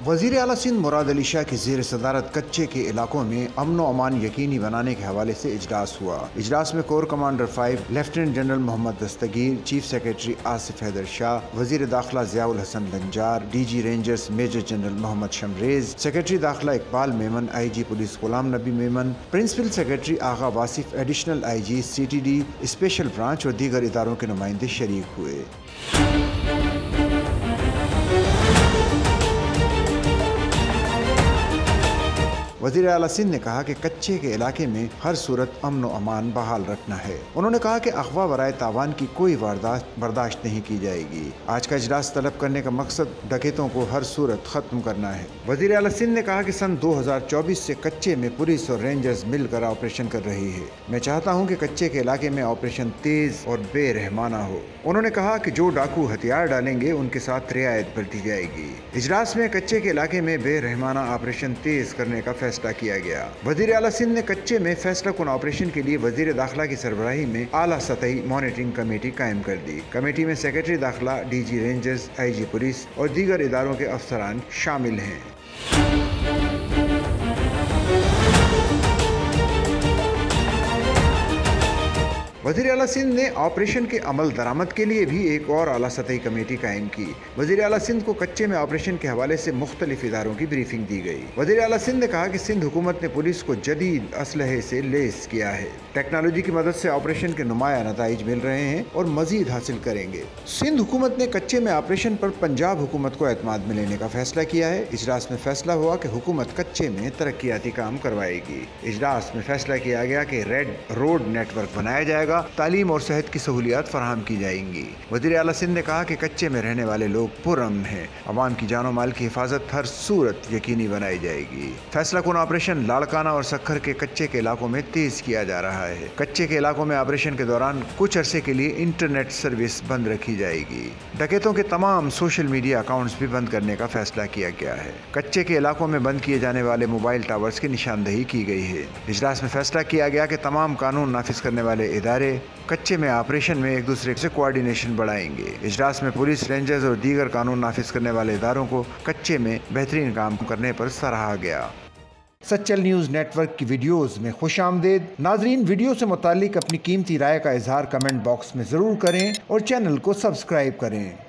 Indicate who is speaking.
Speaker 1: वज़ीर आला सिंध मुराद अली शाह की ज़ेर सदारत कच्चे के इलाकों में अमन व अमान यकीनी बनाने के हवाले से इजलास हुआ। इजलास में core commander 5 lieutenant general Mohammad Dastagir, chief secretary Asif Haider Shah, वज़ीर दाखिला Ziaul Hasan Banjar, DG rangers major general Mohammad Shamrez, secretary दाखिला Iqbal Memon, IG police Ghulam Nabi Memon, principal secretary Agha Wasif, additional IG CTD special branch और दीगर इदारों के नुमाइंदे शरीक हुए। वज़ीर आला सिंध ने कहा कि कच्चे के इलाके में हर सूरत अमन व अमान बहाल रखना है। उन्होंने कहा कि अगवा वराए तावान की कोई वारदात बर्दाश्त नहीं की जाएगी। आज का इजलास तलब करने का मकसद डकैतों को हर सूरत खत्म करना है। वज़ीर आला सिंध ने कहा कि सन 2024 से कच्चे में पुलिस और रेंजर्स मिलकर ऑपरेशन कर रही है। मैं चाहता हूँ कि कच्चे के इलाके में ऑपरेशन तेज और बेरहमाना हो। उन्होंने कहा कि जो डाकू हथियार डालेंगे उनके साथ रियायत बरती जाएगी। इजलास में कच्चे के इलाके में बेरहमाना ऑपरेशन तेज करने का फैसला किया गया। वज़ीर आला सिंध ने कच्चे में फैसला कुन ऑपरेशन के लिए वज़ीर दाखिला की सरबराही में आला सतही मॉनिटरिंग कमेटी कायम कर दी। कमेटी में सेक्रेटरी दाखिला, DG रेंजर्स, IG पुलिस और दीगर इदारों के अफसरान शामिल हैं। वज़ीर आला सिंध ने ऑपरेशन के अमल दरामद के लिए भी एक और आला सतही कमेटी कायम की। वज़ीर आला सिंध को कच्चे में ऑपरेशन के हवाले से मुख्तलिफ इदारों की ब्रीफिंग दी गई। वज़ीर आला सिंध ने कहा कि सिंध हुकूमत ने पुलिस को जदीद असलहे से लैस किया है। टेक्नोलॉजी की मदद से ऑपरेशन के नुमाया नताइज मिल रहे हैं और मजीद हासिल करेंगे। सिंध हुकूमत ने कच्चे में ऑपरेशन पर पंजाब हुकूमत को एतमाद में लेने का फैसला किया है। इजलास में फैसला हुआ कि हुकूमत कच्चे में तरक्याती काम करवाएगी। इजलास में फैसला किया गया कि रेड रोड नेटवर्क बनाया जाएगा, तालीम और सेहत की सहूलियात फराहम की जाएंगी। वज़ीर आला सिंध ने कहा कि कच्चे में रहने वाले लोग पुरअमन हैं। अवाम की जानो माल की हिफाजत हर सूरत यकीनी बनाई जाएगी। फैसला कुन ऑपरेशन लाड़काना और सक्खर के कच्चे के इलाकों में तेज किया जा रहा है। कच्चे के इलाकों में ऑपरेशन के दौरान कुछ अरसे के लिए इंटरनेट सर्विस बंद रखी जाएगी। डकैतों के तमाम सोशल मीडिया अकाउंट्स भी बंद करने का फैसला किया गया है। कच्चे के इलाकों में बंद किए जाने वाले मोबाइल टावर्स की निशानदही की गई है। इजलास में फैसला किया गया कि तमाम कानून नाफिज करने वाले इदारे कच्चे में ऑपरेशन में एक दूसरे से कोऑर्डिनेशन बढ़ाएंगे। इजलास में पुलिस, रेंजर्स और दीगर कानून नाफिज करने वाले इदारों को कच्चे में बेहतरीन काम करने पर सराहा गया। सच्चल न्यूज़ नेटवर्क की वीडियोस में खुश आमदेद। नाजरीन, वीडियो से मुतालिक अपनी कीमती राय का इजहार कमेंट बॉक्स में ज़रूर करें और चैनल को सब्सक्राइब करें।